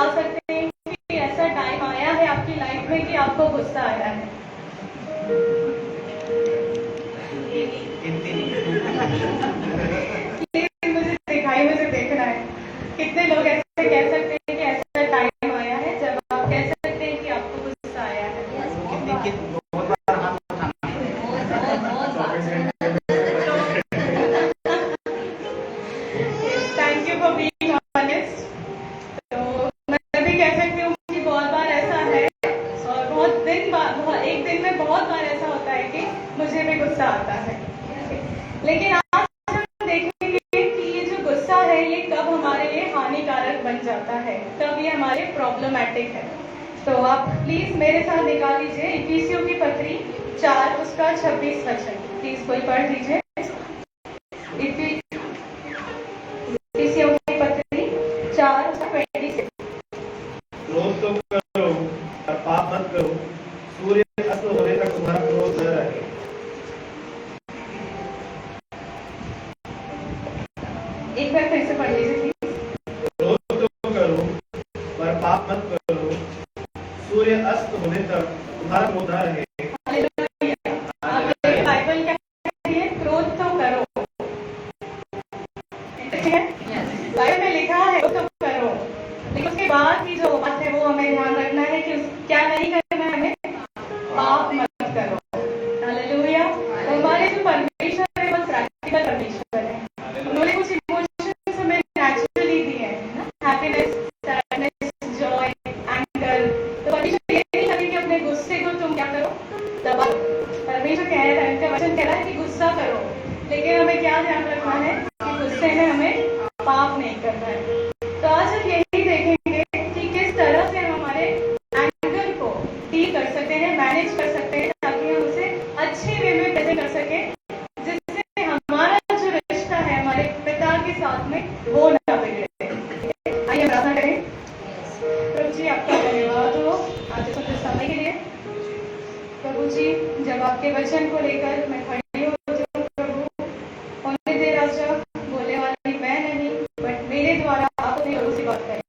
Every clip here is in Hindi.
बता सकते हैं कि ऐसा टाइम आया है आपकी लाइफ में कि आपको गुस्सा आया है? प्लीज मुझे दिखाई, मुझे देखना है कितने लोग ऐसे कह सकते हैं कि ऐसा टाइम आया है जब आप कह सकते हैं कि आपको गुस्सा आया है। Thank you for being honest. तो मैं भी कह सकती हूँ कि बहुत बार ऐसा है, और एक दिन में बहुत बार ऐसा होता है कि मुझे भी गुस्सा आता है। लेकिन आज हम देखेंगे कि ये जो गुस्सा है ये कब हमारे लिए हानिकारक बन जाता है, कब ये हमारे प्रॉब्लमैटिक है। तो आप प्लीज मेरे साथ निकाल लीजिए इफिसियों की पत्री 4 उसका 26 वचन। प्लीज कोई पढ़ लीजिए। इफिसियों की पत्री 4 उसका 26। क्रोध तो करो और पाप मत करो, सूर्य अस्त होने तक तुम्हारा क्रोध न रहे। एक बार फिर से पढ़ लीजिए प्लीज। क्रोध तो करो पर पाप मत करो, सूर्य अस्त होने तक तुम्हारा क्रोध न रहे। बाइबल क्या कहती है? क्रोध तो करो। बाइबल में लिखा है क्रोध तो करो, लेकिन उसके बाद की जो बात है वो हमें ध्यान रखना है कि क्या नहीं करना है, हमें पाप मत करो। हालेलुया। तो हमारे जो परमेश्वर है वो प्रैक्टिकल परमेश्वर है। उन्होंने कुछ इमोशंस हमें नेचुरली दिए हैं ना, हैप्पीनेस, सैडनेस, जॉय, एंगर। तो परमेश्वर ये नहीं कहते कि अपने गुस्से को तुम क्या करो, दबाओ। परमेश्वर कह रहा है, उनका वचन कह रहा है कि गुस्सा करो, लेकिन हमें क्या ध्यान रखना है कि गुस्से में हमें पाप नहीं करना है। तो आज हम यही देखेंगे कि किस तरह से हम हमारे एंगर को डील कर सकते हैं, मैनेज कर सकते हैं, ताकि हम उसे अच्छे वे में प्रेजेंट कर सकें, जिससे हमारा जो रिश्ता है हमारे पिता के साथ में वो ना बिगड़े। आइए प्रार्थना करें। प्रभु जी आपका धन्यवाद हो आज के समय के लिए। प्रभु जी जब आपके वचन को लेकर मैं खड़ी होती हूँ प्रभु, होने दे राजा, बोलने वाली मैं नहीं बट मेरे द्वारा आप अपने लोगों से बात करें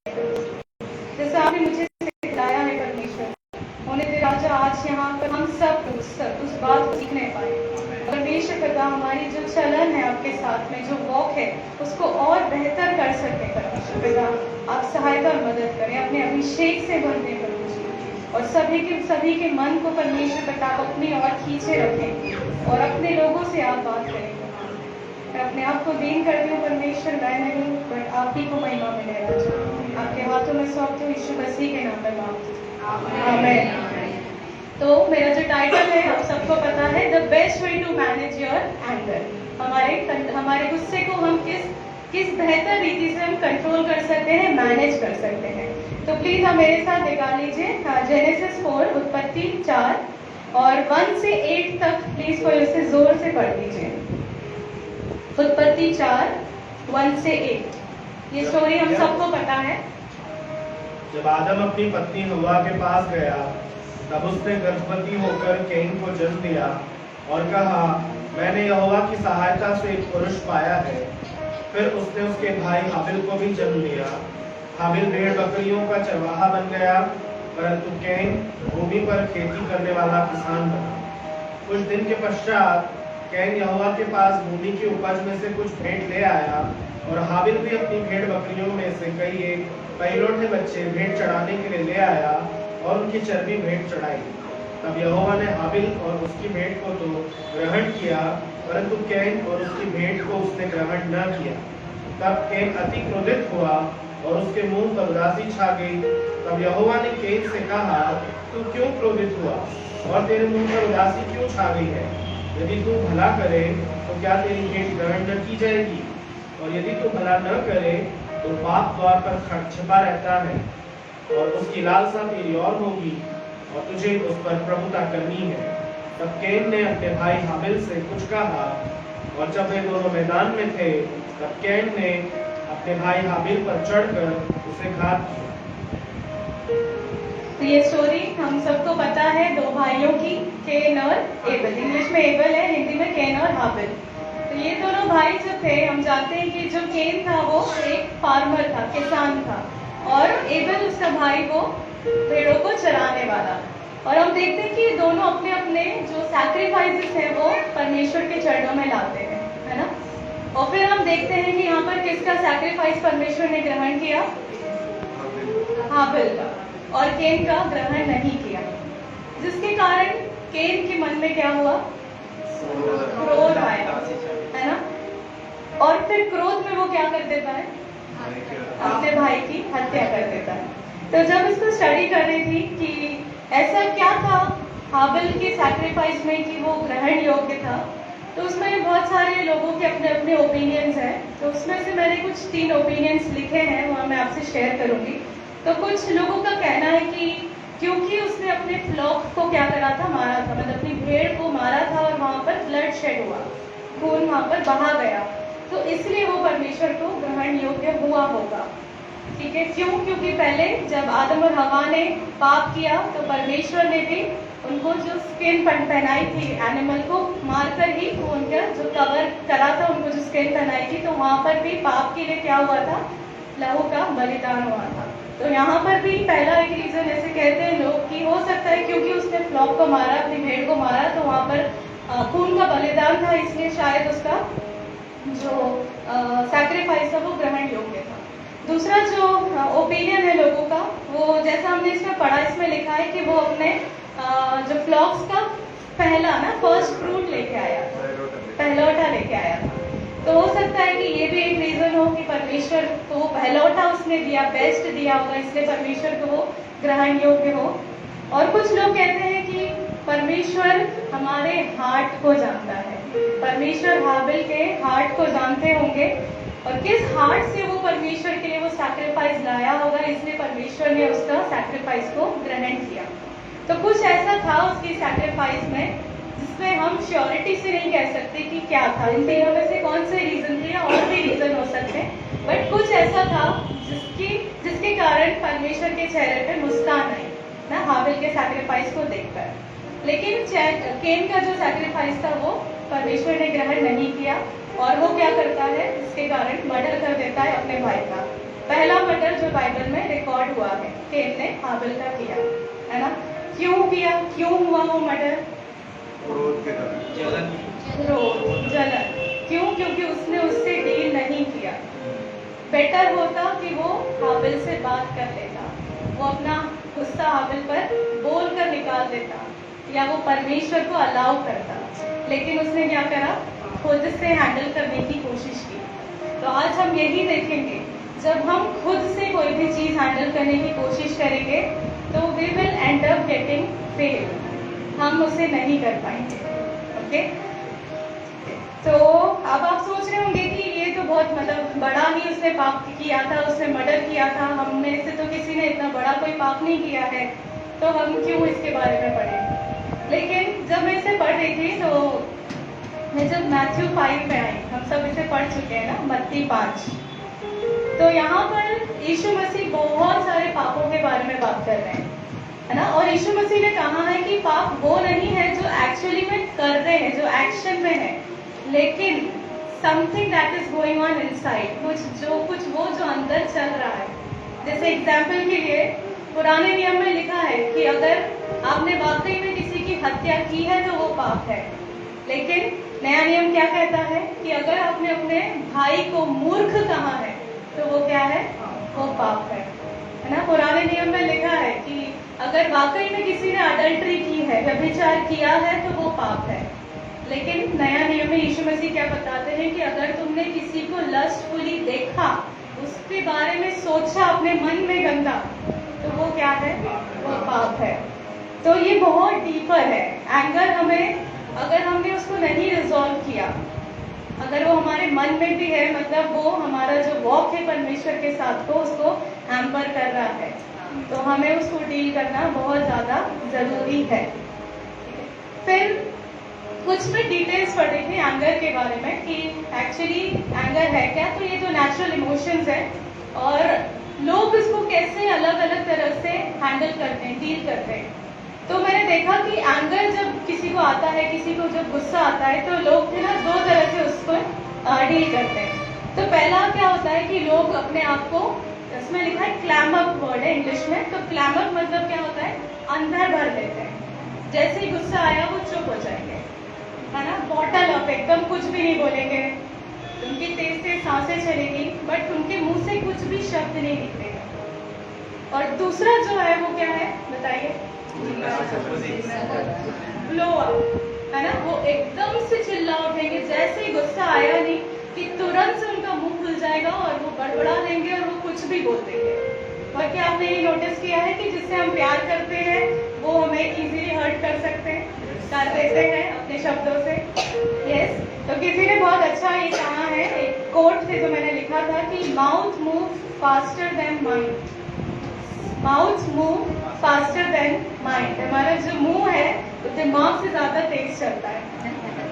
जैसे आपने मुझे सिखाया है परमेश्वर। होने दे राजा आज यहाँ पर हम सब उस बात को सीख नहीं पाए। परमेश्वर पिता हमारी जो चलन है आपके साथ में, जो वॉक है, उसको और बेहतर कर सके परमेश्वर पिता। आप सहायता और मदद करें, अपने अभिषेक से भरने प्रभु जी, और सभी के मन को परमेश्वर पिता अपनी ओर खींचे रखें और अपने लोगों से आप बात करें। मैं अपने आप को दीन करती हूँ परमेश्वर, मैं नहीं बट आप ही को महिमा मिले राजा। आपके हाथों में सौंपती हूँ यीशु मसीह के नाम में मांगती हूँ, आमीन। तो मेरा जो टाइटल है आप सबको पता है, the best way to manage your anger. हमारे गुस्से को हम किस बेहतर रीति से हम कंट्रोल कर सकते हैं, मैनेज कर सकते हैं। तो प्लीज आप मेरे साथ निकाल लीजिए जेनेसिस 4 उत्पत्ति 4 और 1 से 8 तक। प्लीज कोई उसे जोर से पढ़ लीजिए। उत्पत्ति 4 1 से 8। ये स्टोरी हम सबको पता है। जब आदम अपनी पत्नी हव्वा के पास गया तब उसने गर्भवती होकर कैन को जन्म दिया और कहा, मैंने यहोवा की सहायता से एक पुरुष पाया है। फिर उसने उसके भाई हाबिल को भी जन्म दिया। हाबिल भेड़ बकरियों का चरवाहा बन गया, परंतु कैन भूमि पर खेती करने वाला किसान बना। कुछ दिन के पश्चात कैन यहोवा के पास भूमि की उपज में से कुछ भेंट ले आया और हाबिल भी अपनी भेड़ बकरियों में से कई पहिलौठे बच्चे भेंट चढ़ाने के लिए ले आया और उनकी चर्बी भेंट चढ़ाई। तब यहोवा ने हाबिल और उसकी भेंट को तो ग्रहण किया, परंतु कैन और उसकी भेंट को उसने ग्रहण न किया। तब कैन अति क्रोधित हुआ और उसके मुंह पर उदासी छा गई। तब यहोवा ने कैन से कहा, तू क्यों क्रोधित हुआ और तेरे मुंह पर उदासी क्यों छा गई है? यदि तू भला करे तो क्या तेरी भेंट ग्रहण न की जाएगी, और यदि तू भला न करे तो पाप द्वार पर छिपा रहता है और उसकी लालसा तेरी और होगी और तुझे उस पर प्रभुता करनी है। तब कैन ने अपने भाई हाबिल से कुछ कहा, और जब वे दोनों मैदान में थे तब कैन ने अपने भाई हाबिल पर चढ़कर उसे घात किया। तो ये स्टोरी हम सबको पता है दो भाइयों की, कैन और एबल। इंग्लिश में एबल है, हिंदी में कैन और हाबिल। तो ये दोनों भाई जो थे, हम जानते हैं कि जो कैन था वो एक फार्मर था, किसान था। और एबल उसका भाई वो भेड़ों को चराने वाला। और हम देखते हैं कि दोनों अपने अपने जो सैक्रिफाइसेस हैं वो परमेश्वर के चरणों में लाते हैं, है ना। और फिर हम देखते हैं कि यहाँ पर किसका सैक्रिफाइस परमेश्वर ने ग्रहण किया? हाबिल का। और केन का ग्रहण नहीं किया, जिसके कारण केन के मन में क्या हुआ? क्रोध आया, है ना। और फिर क्रोध में वो क्या कर देता है? अपने भाई की हत्या कर देता है। तो जब इसको स्टडी कर रही थी कि ऐसा क्या था हाबिल के सैक्रिफाइस में कि वो ग्रहण योग्य था, तो उसमें बहुत सारे लोगों के अपने अपने ओपिनियंस हैं। तो उसमें से मैंने कुछ 3 ओपिनियंस लिखे हैं, वहाँ मैं आपसे शेयर करूंगी। तो कुछ लोगों का कहना है कि क्योंकि उसने अपने फ्लॉक को क्या करा था? मारा था, मतलब अपनी भेड़ को मारा था और वहाँ पर ब्लड शेड हुआ, खून वहाँ पर बहा गया, तो इसलिए वो परमेश्वर को ग्रहण योग्य हुआ होगा। ठीक है, क्यों? क्योंकि पहले जब आदम और हवा ने पाप किया तो परमेश्वर ने भी उनको जो स्किन पहनाई थी एनिमल को मारकर ही, वो उनका जो कवर करा था, उनको जो स्किन पहनाई थी, तो वहाँ पर भी पाप के लिए क्या हुआ था? लहू का बलिदान हुआ था। तो यहाँ पर भी पहला एक रीजन ऐसे कहते हैं लोग कि हो सकता है क्योंकि उसने फ्लॉक को मारा, अपनी भेड़ को मारा, तो वहाँ पर खून का बलिदान था, इसलिए शायद उसका जो सैक्रिफाइस था वो ग्रहण योग्य था। दूसरा जो ओपिनियन है लोगों का, वो जैसा हमने इसमें पढ़ा, इसमें लिखा है कि वो अपने जो फ्लॉक्स का पहला ना फर्स्ट फ्रूट लेके आया था, पहलौठा लेके आया था। तो हो सकता है कि ये भी एक रीजन हो कि परमेश्वर को वो पहलौठा उसने दिया, बेस्ट दिया होगा, इसलिए परमेश्वर को वो ग्रहण योग्य हो। और कुछ लोग कहते हैं कि परमेश्वर हमारे हार्ट को जानता है, परमेश्वर हाबिल के हार्ट को जानते होंगे, और किस हार्ट से वो परमेश्वर के लिए वो सैक्रिफाइस लाया होगा, इसलिए परमेश्वर ने उसका सैक्रिफाइस को ग्रहण किया। तो कुछ ऐसा था उसकी सैक्रिफाइस में जिसमें हम श्योरिटी से नहीं कह सकते कि क्या था। इन तीनों में से कौन से रीजन थे, या और भी रीजन हो सकते हैं, बट कुछ ऐसा था जिसके कारण परमेश्वर के चेहरे पे मुस्कान आई ना हाबिल के सैक्रिफाइस को देखकर। लेकिन केन का जो सैक्रिफाइस था वो परमेश्वर ने ग्रहण नहीं किया, और वो क्या करता है? इसके कारण मर्डर कर देता है अपने भाई का। पहला मर्डर जो बाइबल में रिकॉर्ड हुआ है, केन ने हाबिल का किया, है ना। क्यों किया? क्यों हुआ वो मर्डर? जलन। क्यों? क्योंकि उसने उससे डील नहीं किया। बेटर होता कि वो हाबिल से बात कर लेता, वो अपना गुस्सा हाबिल पर बोल कर निकाल देता, या वो परमेश्वर को अलाउ करता, लेकिन उसने क्या करा? खुद से हैंडल करने की कोशिश की। तो आज हम यही देखेंगे, जब हम खुद से कोई भी चीज हैंडल करने की कोशिश करेंगे तो we will end up getting fail, हम उसे नहीं कर पाएंगे। ओके, तो अब आप सोच रहे होंगे कि ये तो बहुत मतलब बड़ा ही उसने पाप किया था, उसने मर्डर किया था, हम में से तो किसी ने इतना बड़ा कोई पाप नहीं किया है, तो हम क्यों इसके बारे में पढ़ें। लेकिन जब मैं इसे पढ़ रही थी तो मैं जब मैथ्यू 5 में आई, हम सब इसे पढ़ चुके हैं ना, मत्ती 5, तो यहाँ पर यीशु मसीह बहुत सारे पापों के बारे में बात कर रहे हैं, है ना। और यीशु मसीह ने कहा है कि पाप वो नहीं है जो एक्चुअली में कर रहे हैं, जो एक्शन में है, लेकिन something that is going on inside, कुछ वो जो अंदर चल रहा है। जैसे एग्जाम्पल के लिए पुराने नियम में लिखा है कि अगर आपने वाकई में किसी की हत्या की है तो वो पाप है, लेकिन नया नियम क्या कहता है कि अगर आपने अपने भाई को मूर्ख कहा है तो वो क्या है? वो पाप है ना। पुराने नियम में लिखा है कि अगर वाकई में किसी ने अडल्ट्री की है, व्यभिचार किया है, तो वो पाप है। लेकिन नया नियम में यीशु मसीह क्या बताते हैं कि अगर तुमने किसी को लस्टफुली देखा, उसके बारे में सोचा अपने मन में गंदा, तो वो क्या है? वो पाप है। तो ये बहुत डीपर है। एंगर हमें, अगर हमने उसको नहीं रिजॉल्व किया, अगर वो हमारे मन में भी है, मतलब वो हमारा जो वॉक है परमेश्वर के साथ को उसको हैम्पर कर रहा है, तो हमें उसको डील करना बहुत ज़्यादा ज़रूरी है। फिर कुछ मैं डिटेल्स पढ़ रही थी एंगर के बारे में कि एक्चुअली एंगर है क्या। तो ये तो नेचुरल इमोशंस है, और लोग इसको कैसे अलग अलग तरह से हैंडल करते हैं, डील करते हैं। तो मैंने देखा कि एंगर जब किसी को आता है, किसी को जब गुस्सा आता है, तो लोग ना 2 तरह से उसको डील करते हैं। तो पहला क्या होता है कि लोग अपने आप को उसमें लिखा है क्लैम अप वर्ड है इंग्लिश में। तो क्लैम अप मतलब क्या होता है, अंदर भर लेते हैं। जैसे ही गुस्सा आया वो चुप हो जाएंगे, है ना। बॉटल अप, एकदम कुछ भी नहीं बोलेंगे। उनकी तेज तेज सांसें चलेगी बट उनके मुंह से कुछ भी शब्द नहीं निकलेगा। और दूसरा जो है वो क्या है बताइए, ब्लो अप, है ना। वो एकदम से चिल्ला उठेंगे, जैसे ही गुस्सा आया नहीं कि तुरंत से उनका मुंह खुल जाएगा और वो बड़बड़ा देंगे और वो कुछ भी बोल देंगे। और क्या आपने ये नोटिस किया है कि जिससे हम प्यार करते हैं वो हमें इजीली हर्ट कर देते हैं अपने शब्दों से। यस, तो किसी ने बहुत अच्छा ये कहा है, एक कोट से जो मैंने लिखा था कि mouth move faster than mind, mouth move faster than mind. हमारा जो मुंह है वो दिमाग से ज्यादा तेज चलता है,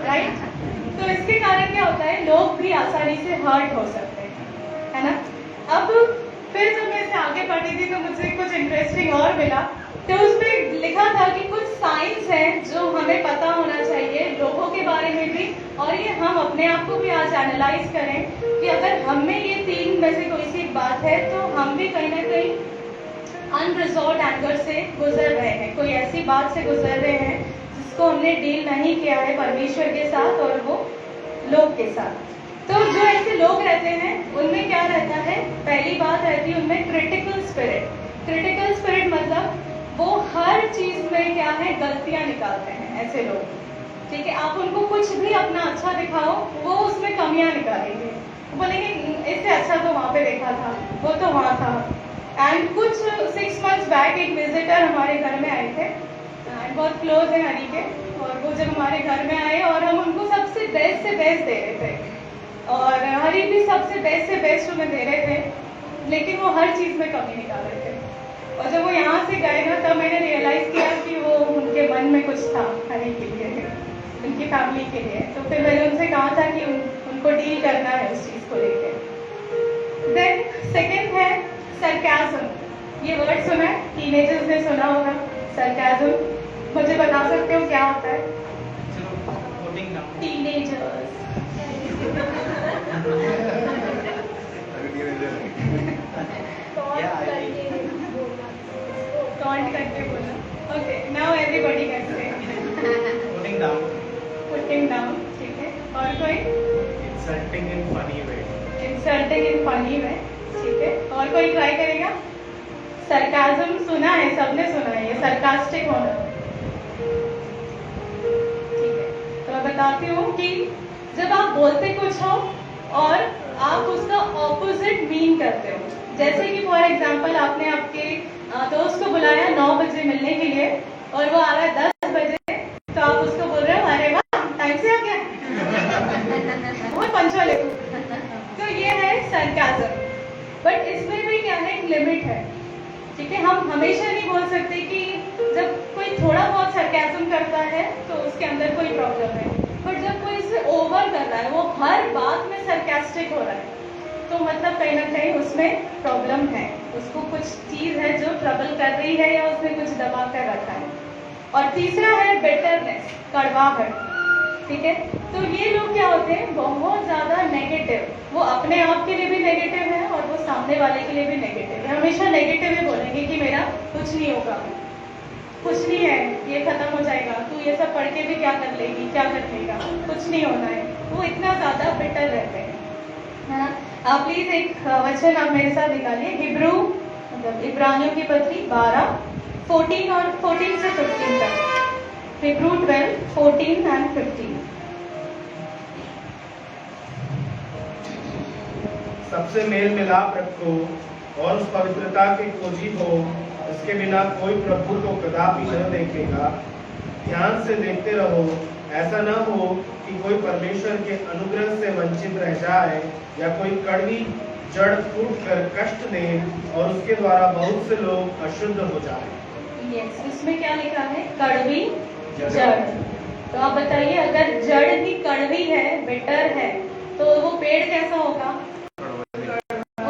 राइट। तो इसके कारण क्या होता है, लोग भी आसानी से हर्ट हो सकते हैं, है ना। अब फिर जब मैं इसे आगे पढ़ी थी तो मुझे कुछ इंटरेस्टिंग और मिला। तो उसमें लिखा था कि कुछ साइंस हैं जो हमें पता होना चाहिए लोगों के बारे में भी, और ये हम अपने आप को भी आज एनालाइज करें कि अगर हम में ये 3 में से कोई सी बात है तो हम भी कहीं ना कहीं अनरिजॉल्व एंगर से गुजर रहे हैं, कोई ऐसी बात से गुजर रहे हैं जिसको हमने डील नहीं किया है परमेश्वर के साथ और वो लोग के साथ। तो जो ऐसे लोग रहते हैं उनमें क्या रहता है, पहली बात रहती है उनमें क्रिटिकल स्पिरिट। क्रिटिकल स्पिरिट मतलब वो हर चीज में क्या है, गलतियां निकालते हैं ऐसे लोग, ठीक है। आप उनको कुछ भी अपना अच्छा दिखाओ वो उसमें कमियां निकालेंगे, बोलेंगे इससे अच्छा तो वहां पे देखा था, वो तो वहां था। एंड कुछ 6 मंथ्स बैक एक विजिटर हमारे घर में आए थे, बहुत क्लोज है हरी के, और वो जब हमारे घर में आए और हम उनको सबसे बेस्ट से बेस्ट दे रहे थे और हरी भी सबसे बेस्ट उन्हें दे रहे थे, लेकिन वो हर चीज में कमी निकाल रहे थे। और जब वो यहाँ से गए ना तब मैंने रियलाइज किया कि वो उनके मन में कुछ था हरी के लिए, उनकी फैमिली के लिए। तो फिर मैंने उनसे कहा था कि उनको डील करना है उस चीज को लेकर। देन सेकेंड है सरकाज़म। ये वर्ड सुना है, टीनेजर्स ने सुना होगा सरकाज़म। मुझे बता सकते हो क्या होता है? टीनेजर्स टॉन्ट करके बोला। Okay, now everybody can say putting down, ठीक है। और कोई इंसल्टिंग इन फनी वे, इंसल्टिंग इन फनी वे, ठीक है। और कोई ट्राई करेगा? सरकाज़म सुना है, सबने सुना है, ये सरकास्टिक होना, ठीक है। तो मैं बताती हूँ कि जब आप बोलते कुछ हो और आप उसका ऑपोजिट मीन करते हो, जैसे कि फॉर एग्जांपल आपने आपके दोस्त को बुलाया 9 बजे मिलने के लिए और वो आ रहा है 10 बजे, तो आप उसको बोल रहे हो अरे वाह टाइम से आ गया, बहुत पंचुअल है। तो ये है सरकाज़म, बट इसमें भी क्या है, एक लिमिट है, ठीक है। हम हमेशा नहीं बोल सकते कि जब कोई थोड़ा बहुत सरकाज़म करता है तो उसके अंदर कोई प्रॉब्लम है, बट जब कोई इसे ओवर कर रहा है, वो हर बात में सरकास्टिक हो रहा है, तो मतलब कहीं ना कहीं उसमें प्रॉब्लम है, उसको कुछ चीज है जो ट्रबल कर रही है या उसने कुछ दबा कर रखा है। और तीसरा है बिटरनेस, कड़वाहट, ठीक है। तो ये लोग क्या होते हैं, बहुत ज्यादा नेगेटिव, वो अपने आप के लिए भी नेगेटिव है और वो सामने वाले के लिए भी नेगेटिव है, हमेशा नेगेटिव ही बोलेंगे कि मेरा कुछ नहीं होगा, कुछ नहीं है, ये खत्म हो जाएगा, तू ये सब पढ़ के भी क्या कर लेगी, क्या कर लेगा, कुछ नहीं होना है। वो इतना ज्यादा बिटर रहते हैं, है ना। आप प्लीज एक वचन आप मेरे साथ निकालिए, हिब्रू मतलब इब्रानियों की पत्री 12, 14 और 14 से 15 तक। Hebrew 12, 14 and 15। सबसे मेल मिलाप रखो और उस पवित्रता के खोजी हो इसके बिना कोई प्रभु को कदापि न देखेगा। ध्यान से देखते रहो, ऐसा न हो कि कोई परमेश्वर के अनुग्रह से वंचित रह जाए या कोई कड़वी जड़ फूट कर कष्ट दे और उसके द्वारा बहुत से लोग अशुद्ध हो जाए। यस, इसमें क्या लिखा है, कड़वी जड़। तो आप बताइए, अगर जड़ ही कड़वी है, बिटर है, तो वो पेड़ कैसा होगा,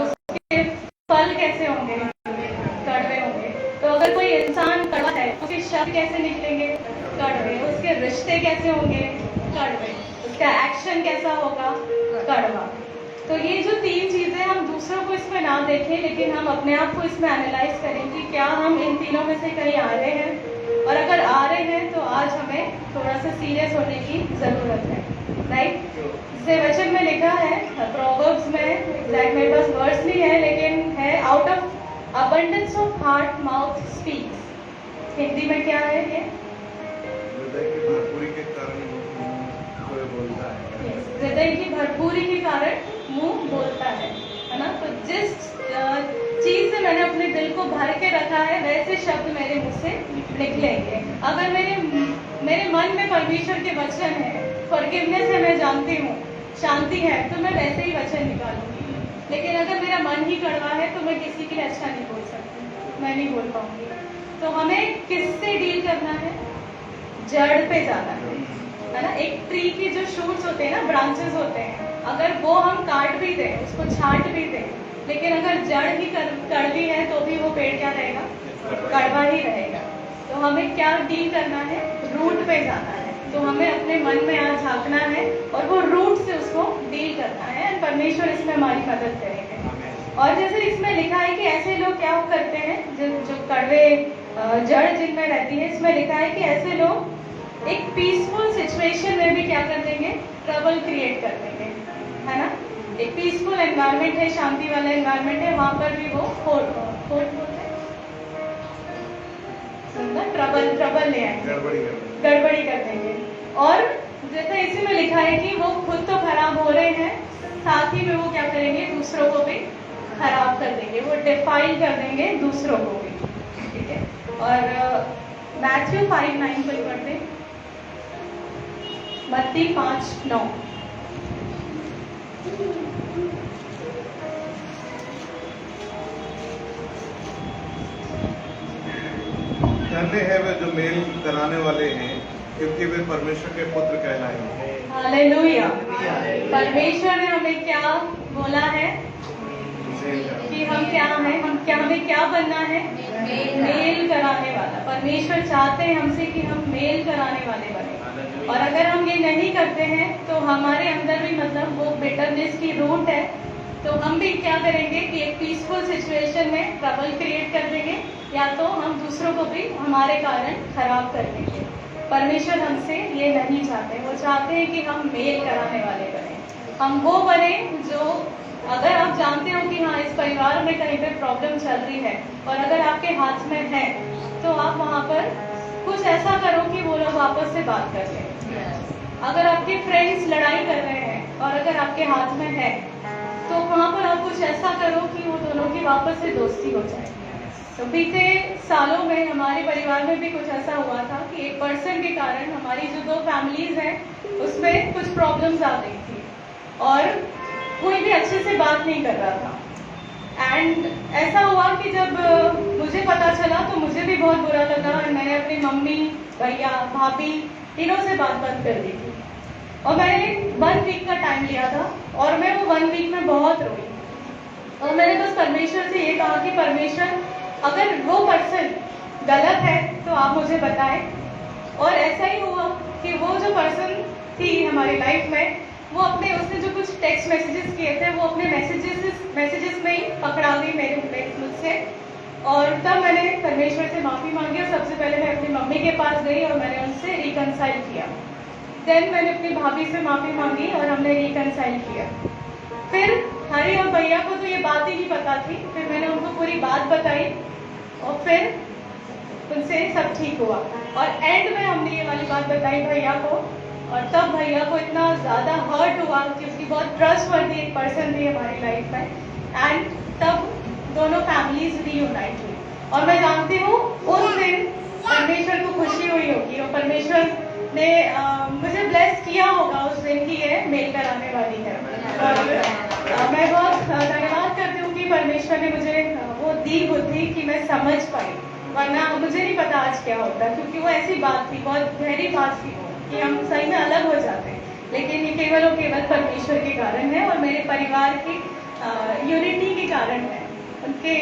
उसके फल कैसे होंगे, कड़वे होंगे। तो अगर कोई इंसान कड़वा है, उसके शब्द कैसे निकलेंगे, कड़वे। उसके रिश्ते कैसे होंगे, कड़वे। उसका एक्शन कैसा होगा, कड़वा। तो ये जो 3 चीजें हम दूसरों को इसमें ना देखें, लेकिन हम अपने आप को इसमें एनालाइज करें कि क्या हम इन तीनों में से कहीं आ रहे हैं, और अगर आ रहे हैं तो आज हमें थोड़ा सा सीरियस होने की जरूरत है, राइट। जैसे वचन में लिखा है प्रोवर्ब्स में, एग्जैक्ट मेरे पास वर्ड्स नहीं है लेकिन है, out of abundance of heart mouth speaks. Hindi में क्या है ये? हृदय की भरपूरी के कारण कोई बोलता है। हृदय की भरपूरी के कारण मुंह बोलता है ना। तो जिस चीज से मैंने अपने दिल को भर के रखा है वैसे शब्द मेरे मुंह से निकलेंगे। अगर मेरे मन में परमेश्वर के वचन है, फॉरगिवनेस है, मैं जानती हूँ, शांति है, तो मैं वैसे ही वचन निकालूंगी। लेकिन अगर मेरा मन ही कड़वा है तो मैं किसी के लिए अच्छा नहीं बोल सकती, मैं नहीं बोल पाऊंगी। तो हमें किससे डील करना है? जड़ पे जाना है ना। एक ट्री की जो शूट्स होते हैं ना, ब्रांचेस होते हैं, अगर वो हम काट भी दें, उसको छांट भी दें, लेकिन अगर जड़ ही कड़वी है तो भी वो पेड़ क्या रहेगा? कड़वा ही रहेगा। तो हमें क्या डील करना है? रूट पे जाना है। तो हमें अपने मन में आज झांकना है और वो रूट से उसको डील करना है, और परमेश्वर इसमें हमारी मदद करेंगे। और जैसे इसमें लिखा है कि ऐसे लोग क्या करते हैं, जो कड़वे जड़ जिनमें रहती है, इसमें लिखा है कि ऐसे लोग एक पीसफुल सिचुएशन में भी क्या कर देंगे? ट्रबल क्रिएट कर देंगे, है ना। एक पीसफुल एनवायरनमेंट है, शांति वाला एनवायरनमेंट है, वहां पर भी वो ट्रबल ले आएंगे, गड़बड़ी कर देंगे। और जैसे इसी में लिखा है कि वो खुद तो खराब हो रहे हैं, साथ ही में वो क्या करेंगे? दूसरों को भी खराब कर देंगे, वो डिफाइल कर देंगे दूसरों को भी, ठीक है। और मैथ्यू 5:9 को पढ़ते, मत्ती 5:9। धन्य है वे जो मेल कराने वाले हैं, क्योंकि वे परमेश्वर के पुत्र कहलाएंगे। हालेलुया। परमेश्वर ने हमें क्या बोला है कि हम क्या हैं? हमें क्या बनना है? मेल कराने वाला। परमेश्वर चाहते हैं हमसे कि हम मेल कराने वाले बने, और अगर हम ये नहीं करते हैं तो हमारे अंदर भी मतलब वो बिटरनेस की रूट है। तो हम भी क्या करेंगे कि एक पीसफुल सिचुएशन में ट्रबल क्रिएट कर देंगे, या तो हम दूसरों को भी हमारे कारण खराब कर देंगे। परमेश्वर हमसे ये नहीं चाहते, वो चाहते हैं कि हम मेल कराने वाले बने। हम वो बने जो, अगर आप जानते हो कि हाँ इस परिवार में कहीं पे प्रॉब्लम चल रही है और अगर आपके हाथ में है, तो आप वहाँ पर कुछ ऐसा करो कि वो लोग आपस से बात कर लें। अगर आपके फ्रेंड्स लड़ाई कर रहे हैं और अगर आपके हाथ में है, तो वहाँ पर आप कुछ ऐसा करो कि वो दोनों की वापस से दोस्ती हो जाए। तो बीते सालों में हमारे परिवार में भी कुछ ऐसा हुआ था कि एक पर्सन के कारण हमारी जो 2 फैमिलीज हैं उसमें कुछ प्रॉब्लम्स आ गई थी, और कोई भी अच्छे से बात नहीं कर रहा था। एंड ऐसा हुआ कि जब मुझे पता चला तो मुझे भी बहुत बुरा लगा, और मैंने अपनी मम्मी, भैया, भाभी तीनों से बात बंद कर दी थी। और मैंने 1 वीक का टाइम लिया था, और मैं वो 1 वीक में बहुत रोई। और मैंने बस परमेश्वर से ये कहा कि परमेश्वर, अगर वो पर्सन गलत है तो आप मुझे बताएं। और ऐसा ही हुआ कि वो जो पर्सन थी हमारी लाइफ में, वो अपने, उसने जो कुछ टेक्स्ट मैसेजेस किए थे वो अपने मैसेजेस में ही पकड़ा गई मेरे मुझसे। और तब मैंने परमेश्वर से माफ़ी मांगी, और सबसे पहले मैं अपनी मम्मी के पास गई और मैंने उनसे रिकनसाइल किया। देन मैंने अपनी भाभी से माफ़ी मांगी और हमने रिकनसाइल किया। फिर हरी और भैया को तो ये बात ही नहीं पता थी, फिर मैंने उनको पूरी बात बताई और फिर उनसे सब ठीक हुआ। और एंड में हमने ये वाली बात बताई भैया को, और तब भैया को इतना ज़्यादा हर्ट हुआ क्योंकि बहुत ट्रस्टवर्दी एक पर्सन थी हमारी लाइफ में। एंड तब दोनों फैमिलीज रीयूनाइट हुई, और मैं जानती हूँ उस दिन परमेश्वर को खुशी हुई होगी, और परमेश्वर ने मुझे ब्लेस किया होगा उस दिन की ये मेल कराने वाली है। और मैं बहुत धन्यवाद करती हूँ कि परमेश्वर ने मुझे वो दी बुद्धि कि मैं समझ पाई, वरना मुझे नहीं पता आज क्या होता, क्योंकि वो ऐसी बात थी, बहुत गहरी बात थी वो, कि हम सही में अलग हो जाते हैं। लेकिन ये केवल और केवल परमेश्वर के कारण है, और मेरे परिवार की यूनिटी के कारण है, उनके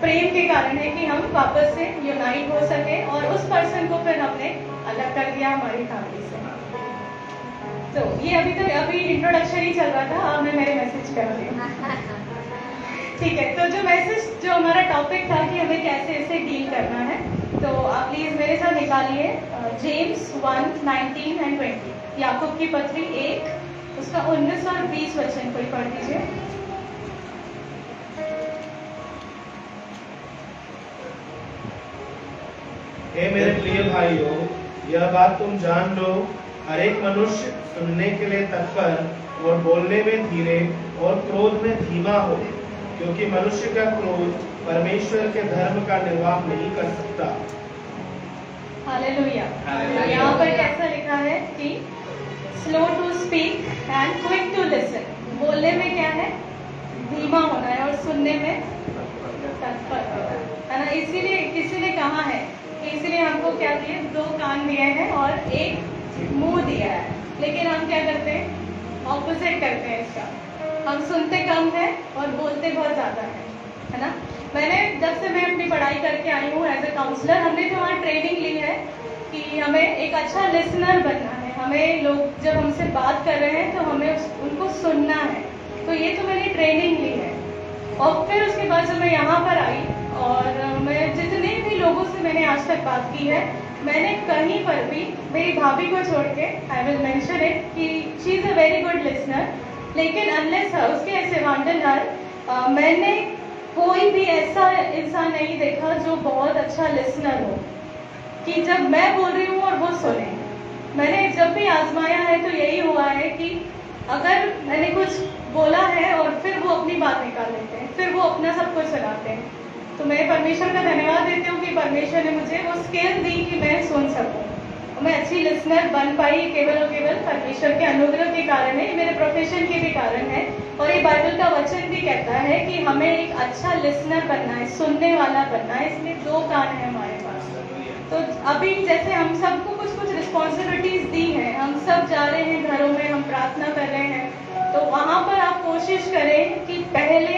प्रेम के कारण है कि हम वापस से यूनाइट हो सके। और उस पर्सन को फिर हमने अलग कर दिया हमारी फैमिली से। तो ये अभी इंट्रोडक्शन ही चल रहा था, अब मैं मेरे मैसेज पे आ रही हूँ। ठीक है, तो जो हमारा टॉपिक था कि हमें कैसे इसे डील करना है, तो आप प्लीज मेरे साथ निकालिए जेम्स 1:19 and 20, याकूब की पत्री 1 उसका 19 और 20 वचन कोई पढ़ दीजिए। हे मेरे प्रिय भाइयों, यह बात तुम जान लो, हर एक मनुष्य सुनने के लिए तत्पर और बोलने में धीरे और क्रोध में धीमा हो, क्योंकि मनुष्य का क्रोध परमेश्वर के धर्म का निर्वाह नहीं कर सकता। हालेलुया। हालेलुया। यहाँ पर कैसा लिखा है कि slow to speak and quick to listen. बोलने में क्या है? धीमा होना है, और सुनने में तत्पर होना है ना। इसीलिए किसी ने कहा है कि इसीलिए हमको क्या दिए, 2 कान दिए हैं और 1 मुंह दिया है, लेकिन हम क्या करते हैं? ऑपोजिट करते हैं इसका। हम सुनते कम है और बोलते बहुत ज्यादा है ना। जब से मैं अपनी पढ़ाई करके आई हूँ एज ए काउंसलर, हमने तो वहाँ ट्रेनिंग ली है कि हमें एक अच्छा लिसनर बनना है। हमें लोग जब हमसे बात कर रहे हैं तो हमें उनको सुनना है। तो ये तो मैंने ट्रेनिंग ली है। और फिर उसके बाद जब मैं यहाँ पर आई और मैं जितने भी लोगों से मैंने आज तक बात की है, मैंने कहीं पर भी, मेरी भाभी को छोड़ के, आई विल मेंशन इट कि she is a very good listener, लेकिन अनलेस उसके ऐसे वांडल मैंने कोई भी ऐसा इंसान नहीं देखा जो बहुत अच्छा लिसनर हो, कि जब मैं बोल रही हूँ और वो सुने। मैंने जब भी आजमाया है तो यही हुआ है कि अगर मैंने कुछ बोला है और फिर वो अपनी बात निकाल लेते हैं, फिर वो अपना सब कुछ सुनाते हैं। तो मैं परमेश्वर का धन्यवाद देती हूँ कि परमेश्वर ने मुझे वो स्किल दी कि मैं सुन सकूँ। मैं अच्छी लिसनर बन पाई केवल और केवल परमेश्वर के अनुग्रह के कारण है, मेरे प्रोफेशन के भी कारण है। और ये बाइबल का वचन भी कहता है कि हमें एक अच्छा लिसनर बनना है, सुनने वाला बनना है। इसलिए 2 कान है हमारे पास। तो अभी जैसे हम सबको कुछ कुछ रिस्पॉन्सिबिलिटीज दी हैं, हम सब जा रहे हैं घरों में, हम प्रार्थना कर रहे हैं, तो वहाँ पर आप कोशिश करें कि पहले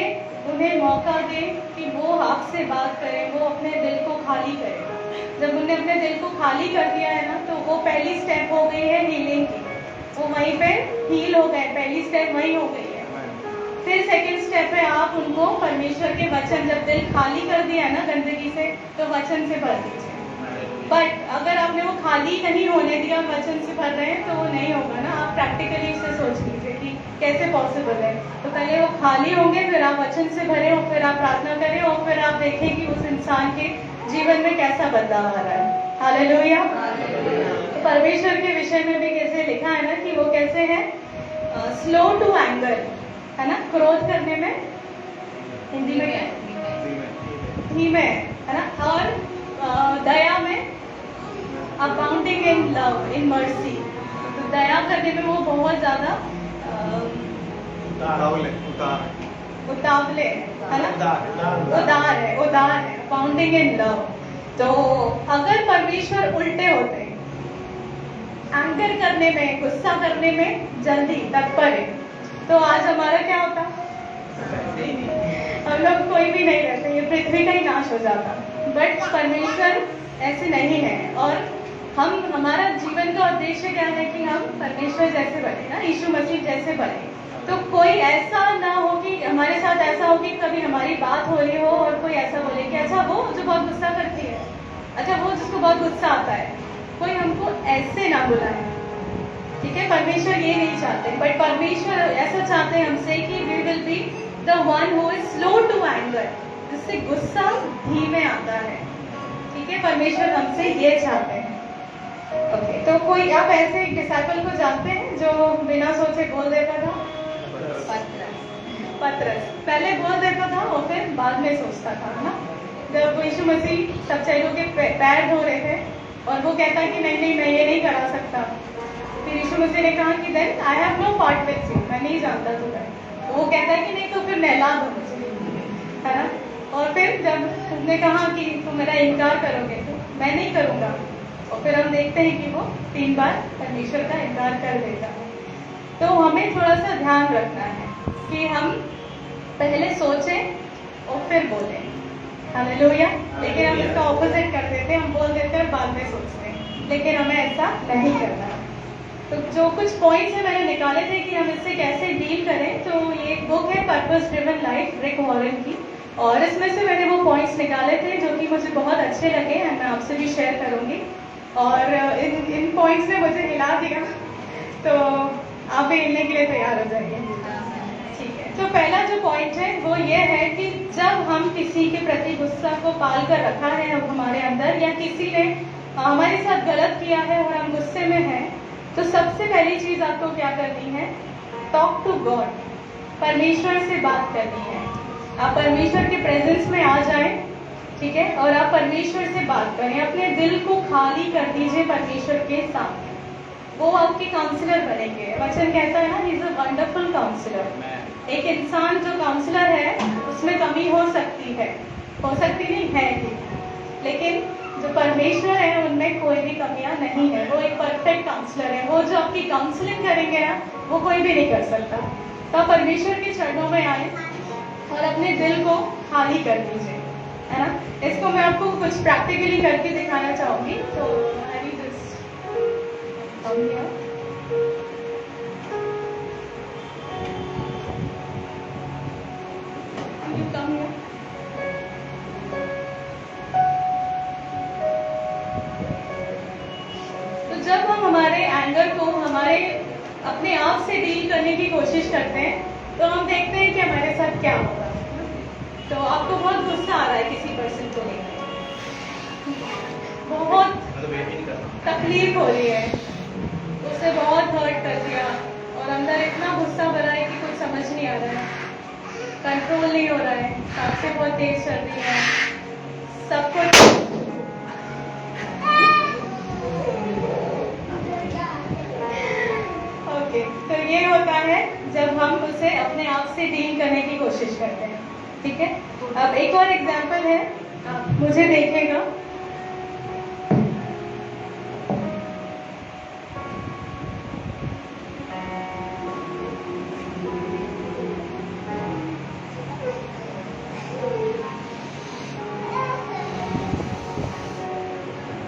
उन्हें मौका दें कि वो आपसे बात करें, वो अपने दिल को खाली करें। जब उन्हें अपने दिल को खाली कर दिया है ना, तो वो पहली स्टेप हो गई है हीलिंग की। वो वहीं पे हील हो गए, पहली स्टेप वहीं हो गई है। फिर सेकंड स्टेप है आप उनको परमेश्वर के वचन, जब दिल खाली कर दिया है ना गंदगी से, तो वचन से भर दीजिए। बट अगर आपने वो खाली नहीं होने दिया, वचन से भर रहे हैं, तो वो नहीं होगा ना। आप प्रैक्टिकली उसे सोच लीजिए कि कैसे पॉसिबल है। तो पहले वो खाली होंगे, फिर आप वचन से भरें, और फिर आप प्रार्थना करें, और फिर आप देखें कि उस इंसान के जीवन में कैसा बदलाव आ रहा है। हालेलुया। तो परमेश्वर के विषय में भी कैसे लिखा है ना कि वो कैसे है, स्लो टू एंगर, है ना। क्रोध करने में हिंदी में क्या है? धीमे, है ना। और दया में अबाउंडिंग इन लव, इन मर्सी। तो दया करने में वो बहुत ज्यादा उतावले है ना, उदार है, अबाउंडिंग इन लव। तो अगर परमेश्वर उल्टे होते, एंकर करने में, गुस्सा करने में जल्दी तत्पर है, तो आज हमारा क्या होता? हम लोग कोई भी नहीं रहते, ये पृथ्वी का ही नाश हो जाता। बट परमेश्वर ऐसे नहीं है, और हमारा जीवन का उद्देश्य क्या है कि हम परमेश्वर जैसे बने ना, यीशु मसीह जैसे बने। तो कोई ऐसा ना हो कि हमारे साथ ऐसा हो कि कभी हमारी बात हो रही हो और कोई ऐसा बोले कि अच्छा वो जो बहुत गुस्सा करती है, अच्छा वो जिसको बहुत गुस्सा आता है, कोई हमको ऐसे ना बुलाए। ठीक है, परमेश्वर ये नहीं चाहते, बट परमेश्वर ऐसा चाहते हैं हमसे कि we will be the one who is slow to anger, जिससे गुस्सा धीमे आता है। ठीक है, परमेश्वर हमसे ये चाहते हैं। ओके, तो कोई आप ऐसे एक डिसाइपल को जानते हैं जो बिना सोचे बोल देता था? पतरस पहले बोल देता था और फिर बाद में सोचता था, है ना। जब यीशु मसीह सब चेलों के पैर धो रहे थे और वो कहता कि नहीं मैं ये नहीं करा सकता, फिर यीशु मसीह ने कहा कि then I have no part with you, मैं नहीं जानता तुम्हें। वो कहता है कि नहीं तो फिर नहला दो मुझे, है ना। और फिर जब उसने कहा कि तुम मेरा इनकार करोगे तो मैं नहीं करूंगा, और फिर हम देखते हैं कि वो 3 बार परमेश्वर का इनकार कर देता। तो हमें थोड़ा सा ध्यान रखना है कि हम पहले सोचें और फिर बोलें। हालेलुया। लेकिन हम इसका ऑपोजिट कर देते हैं, हम बोल देते हैं और बाद में सोचते हैं, लेकिन हमें ऐसा नहीं करना। तो जो कुछ पॉइंट्स है मैंने निकाले थे कि हम इससे कैसे डील करें, तो ये एक बुक है पर्पस ड्रिवन लाइफ, रिक वॉरेन की, और इसमें से मैंने वो पॉइंट्स निकाले थे जो कि मुझे बहुत अच्छे लगे एंड मैं आपसे भी शेयर करूंगी। और इन पॉइंट्स ने मुझे हिला दिया, तो आप भी हिलने के लिए तैयार हो जाइए। ठीक है, तो पहला जो पॉइंट है वो ये है कि जब हम किसी के प्रति गुस्सा को पाल कर रखा है अब हमारे अंदर, या किसी ने हमारे साथ गलत किया है और हम गुस्से में हैं, तो सबसे पहली चीज आपको क्या करनी है? टॉक टू गॉड, परमेश्वर से बात करनी है। आप परमेश्वर के प्रेजेंस में आ जाएं, ठीक है, और आप परमेश्वर से बात करें, अपने दिल को खाली कर दीजिए परमेश्वर के सामने। वो आपके काउंसलर बनेंगे। वचन कहता है ना, he is a wonderful counsellor. एक इंसान जो काउंसलर है उसमें कमी हो सकती है, हो सकती नहीं है ही, लेकिन जो परमेश्वर है उनमें कोई भी कमियां नहीं है। वो एक परफेक्ट काउंसलर है। वो जो आपकी काउंसलिंग करेंगे ना, वो कोई भी नहीं कर सकता। तो आप परमेश्वर के चरणों में आए और अपने दिल को खाली कर दीजिए, है ना। इसको मैं आपको कुछ प्रैक्टिकली करके दिखाना चाहूंगी। तो जब हम हमारे एंगर को हमारे अपने आप से डील करने की कोशिश करते हैं, तो हम देखते हैं कि हमारे साथ क्या होगा। तो आपको बहुत गुस्सा आ रहा है किसी पर्सन को लेकर, बहुत तकलीफ हो रही है, उसे बहुत हर्ट कर दिया और अंदर इतना गुस्सा भरा है कि कुछ समझ नहीं आ रहा है, कंट्रोल नहीं हो रहा है, सांसें बहुत तेज चल रही है, सब कुछ। तो ये होता है जब हम उसे अपने आप से डील करने की कोशिश करते हैं, ठीक है। अब एक और एग्जांपल है, आप मुझे देखिएगा।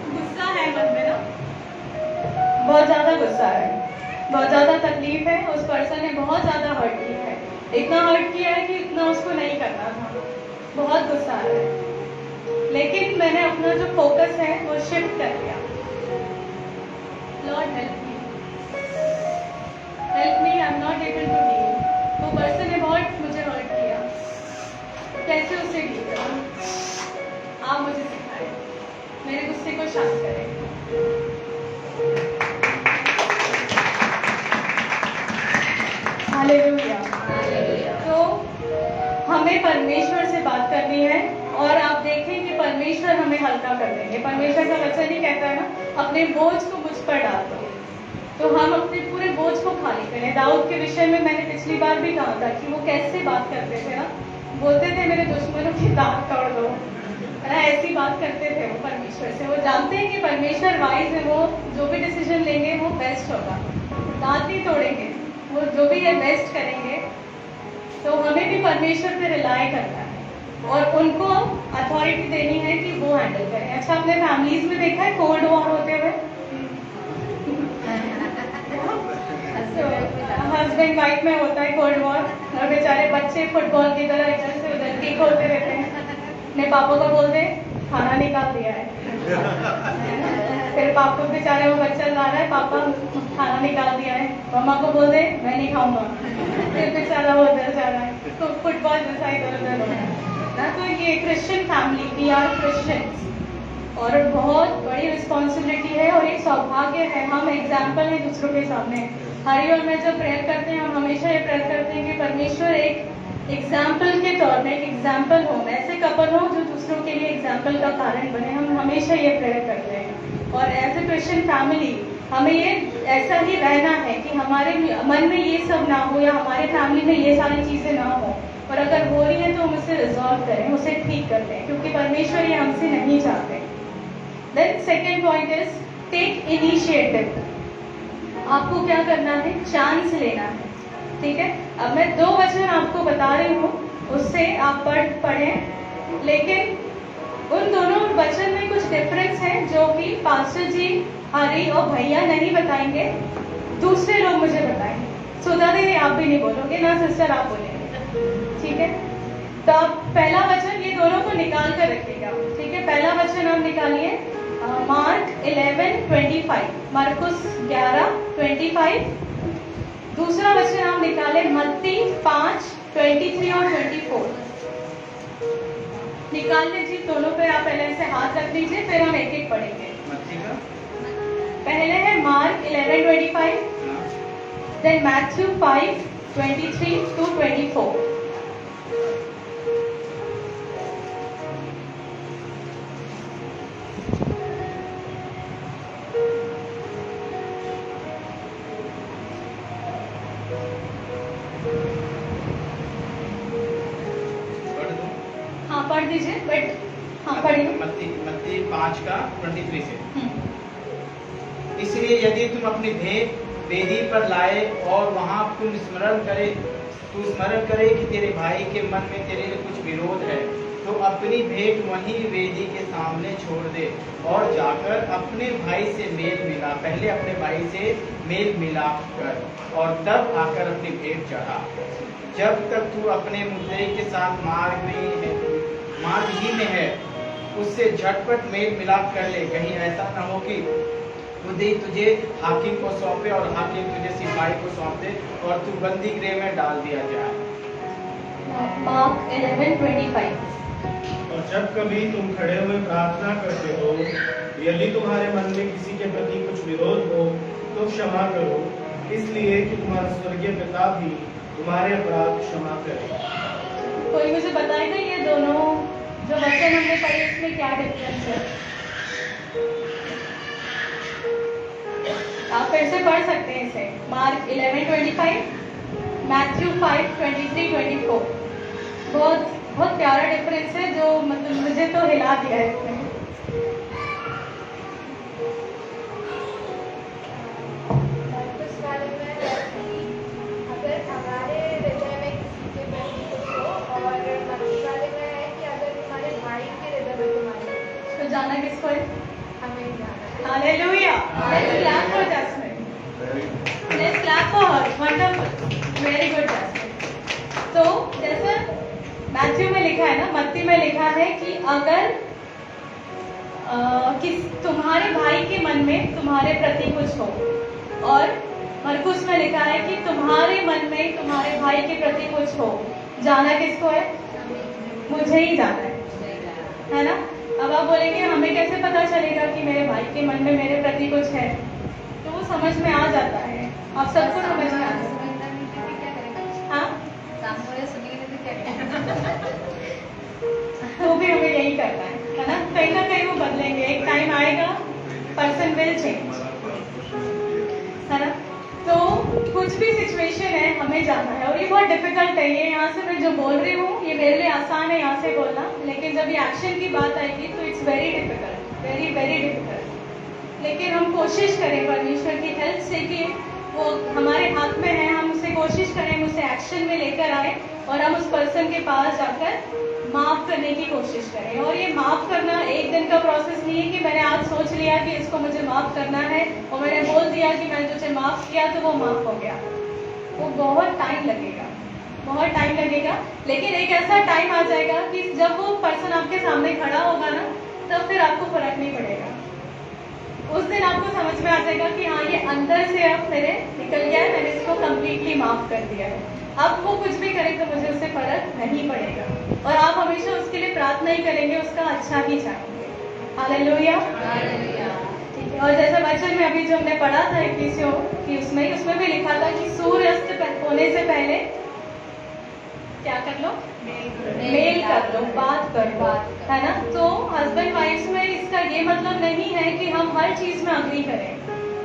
गुस्सा है मन में ना, बहुत ज्यादा गुस्सा है, बहुत ज्यादा तकलीफ है, उस पर्सन ने बहुत ज्यादा हर्ट किया है, इतना हर्ट किया है कि इतना उसको नहीं करना था, बहुत गुस्सा आ रहा है। लेकिन मैंने अपना जो फोकस है वो शिफ्ट कर दिया। Lord help me, I am not able to deal. वो पर्सन ने बहुत मुझे हर्ट किया, कैसे उसे डील करूं? आप मुझे सिखाएं, मेरे गुस्से को शांत करें। हालेलुया। तो हमें परमेश्वर से बात करनी है और आप देखें कि परमेश्वर हमें हल्का कर देंगे। परमेश्वर का वचन ही कहता है ना, अपने बोझ को मुझ पर डाल दो। तो हम अपने पूरे बोझ को खाली करें। दाऊद के विषय में मैंने पिछली बार भी कहा था कि वो कैसे बात करते थे ना, बोलते थे मेरे दुश्मनों की दांत तोड़ दो, ऐसी बात करते थे वो परमेश्वर से। वो जानते हैं कि परमेश्वर वाइज है, वो जो भी डिसीजन लेंगे वो बेस्ट होगा, दांत नहीं तोड़ेंगे, वो जो भी है बेस्ट करेंगे। तो हमें भी परमेश्वर पे रिलाय करना है और उनको अथॉरिटी देनी है कि वो हैंडल करें। अच्छा, आपने फैमिलीज में देखा है कोल्ड वॉर होते हुए, हस्बैंड वाइफ में होता है कोल्ड वॉर, और बेचारे बच्चे फुटबॉल की तरह इधर से उधर किक होते रहते हैं। अपने पापा को बोलते खाना निकाल दिया है, फिर पापा बेचारे वो बच्चा ला रहा है, पापा खाना निकाल दिया है, मम्मा को बोल दे मैं नहीं खाऊंगा, फिर बेचारा वो उधर जा रहा है, तो फुटबॉल जैसा इधर उधर हो रहा है ना। तो ये Christian family, we are Christians, और बहुत बड़ी रिस्पॉन्सिबिलिटी है और एक सौभाग्य है, हम एग्जाम्पल है दूसरों के सामने। हरी और मैं जब प्रेयर करते हैं, हम हमेशा ये प्रेयर करते हैं कि परमेश्वर एक एग्जाम्पल के तौर में एक एग्जाम्पल हो, ऐसे कपल हो जो दूसरों के लिए एग्जाम्पल का कारण बने। हम हमेशा ये प्रेयर करते हैं और एज ए क्रिश्चियन फैमिली हमें ये ऐसा ही रहना है कि हमारे मन में ये सब ना हो या हमारे फैमिली में ये सारी चीजें ना हो, और अगर हो रही है तो हम उसे रिजॉल्व करें, उसे ठीक कर लें, क्योंकि परमेश्वर ये हमसे नहीं चाहते। Then second point is take initiative. आपको क्या करना है? चांस लेना है, ठीक है। अब मैं 2 वचन आपको बता रही हूँ, उससे आप पढ़ें, लेकिन उन दोनों वचन में कुछ डिफरेंस है जो कि पास्टर जी, हरी और भैया नहीं बताएंगे, दूसरे लोग मुझे बताएंगे। सुधा दीदी आप भी नहीं बोलोगे ना, सिस्टर आप बोलेंगे, ठीक है। तो आप पहला वचन ये दोनों को निकाल कर रखिएगा, ठीक है। पहला वचन आप निकालिए मार्क 11:25, मरकुस 11:25। दूसरा वचन आप निकाले मत्ती 5:23 और 24। निकाल लीजिए दोनों पे, आप पहले से हाथ रख दीजिए, फिर हम एक एक पढ़ेंगे। पहले है मार्क 11:25, देन मैथ्यू 5:23 to 24। हाँ पढ़ दीजिए, बट हाँ पढ़िए। मत्ती 5:23 से। इसलिए यदि तुम अपनी भेंट वेदी पर लाए और वहां तू स्मरण करे कि तेरे भाई के मन में तेरे लिए कुछ विरोध है, तो अपनी भेंट वहीं वेदी के सामने छोड़ दे और जाकर अपने भाई से मेल मिला। पहले अपने भाई से मेल मिलाप कर और तब आकर अपनी भेंट चढ़ा। जब तक तू अपने मुद्दई के साथ मार्ग ही में है, उससे झटपट मेल मिलाप कर ले। कहीं ऐसा न हो कि मुद्दई तुझे हाकिम को सौंपे और हाकिम तुझे सिपाही को सौंप दे और तू बंदी गृह में डाल दिया जाए। मार्क 11:25। और जब कभी तुम खड़े हुए प्रार्थना करते हो, यदि तुम्हारे मन में किसी के प्रति कुछ विरोध हो तो क्षमा करो, इसलिए कि तुम्हारा स्वर्गीय पिता भी तुम्हारे अपराध क्षमा करे। कोई मुझे बताएगा ये दोनों जो वचन हमने पढ़े इसमें क्या डिफरेंस है? आप फिर से पढ़ सकते हैं इसे। Mark 11:25, Matthew 5:23-24। बहुत प्यारा डिफरेंस है जो मतलब मुझे तो हिला दिया है इसमें। उस वाले में अगर हमारे हृदय में किसी के प्रति कुछ हो, और मत्ती वाले में है कि अगर तुम्हारे भाई के हृदय में तुम्हारे, तो जाना किसको है? हमें जाना है। Hallelujah. Let's clap for Jasmine. Let's clap for her. Wonderful, very good Jasmine. तो जैसा मैथ्यू में लिखा है ना, मत्ती में लिखा है कि अगर तुम्हारे भाई के मन में तुम्हारे प्रति कुछ हो, और मरकुस में लिखा है कि तुम्हारे मन में तुम्हारे भाई के प्रति कुछ हो, जाना किसको है? मुझे ही जाना है ना। अब आप बोलेंगे हमें कैसे पता चलेगा कि मेरे भाई के मन में मेरे प्रति कुछ है? तो वो समझ में आ जाता है, आप सबको समझ में आ जाता है। हाँ, तो भी हमें यही करना है ना। कहीं ना कहीं वो बदलेंगे, एक टाइम आएगा, पर्सन विल चेंज, है ना। तो कुछ भी सिचुएशन है, हमें जाना है। और ये बहुत डिफिकल्ट है, ये यहाँ से मैं जो बोल रही हूँ ये मेरे लिए आसान है यहाँ से बोलना, लेकिन जब ये एक्शन की बात आएगी तो it's very difficult, very very difficult. लेकिन हम कोशिश करें परमेश्वर की हेल्प से कि वो हमारे हाथ में है, हम उसे कोशिश करें, उसे एक्शन में लेकर आए और हम उस पर्सन के पास जाकर माफ करने की कोशिश करें। और ये माफ करना एक दिन का प्रोसेस नहीं है कि मैंने आज सोच लिया कि इसको मुझे माफ करना है और मैंने बोल दिया कि मैंने तुझे माफ किया तो वो माफ हो गया। वो बहुत टाइम लगेगा, बहुत टाइम लगेगा। लेकिन एक ऐसा टाइम आ जाएगा कि जब वो पर्सन आपके सामने खड़ा होगा ना, तब फिर आपको फर्क नहीं पड़ेगा। उस दिन आपको समझ में आ जाएगा कि हाँ, ये अंदर से अब मेरे निकल गया है, मैंने इसको कंप्लीटली माफ कर दिया है। अब वो कुछ भी करे तो मुझे उससे फर्क नहीं पड़ेगा, और आप हमेशा उसके लिए प्रार्थना ही करेंगे, उसका अच्छा ही चाहेंगे। हालेलुया। ठीक है। और जैसा वचन में अभी जो हमने पढ़ा था इफिसियों कि उसमें भी लिखा था कि सूर्यास्त होने से पहले क्या कर लो? मेल कर लो, बात कर लो, है ना। तो हस्बैंड वाइफ्स में इसका ये मतलब नहीं है कि हम हर चीज में अग्री करें।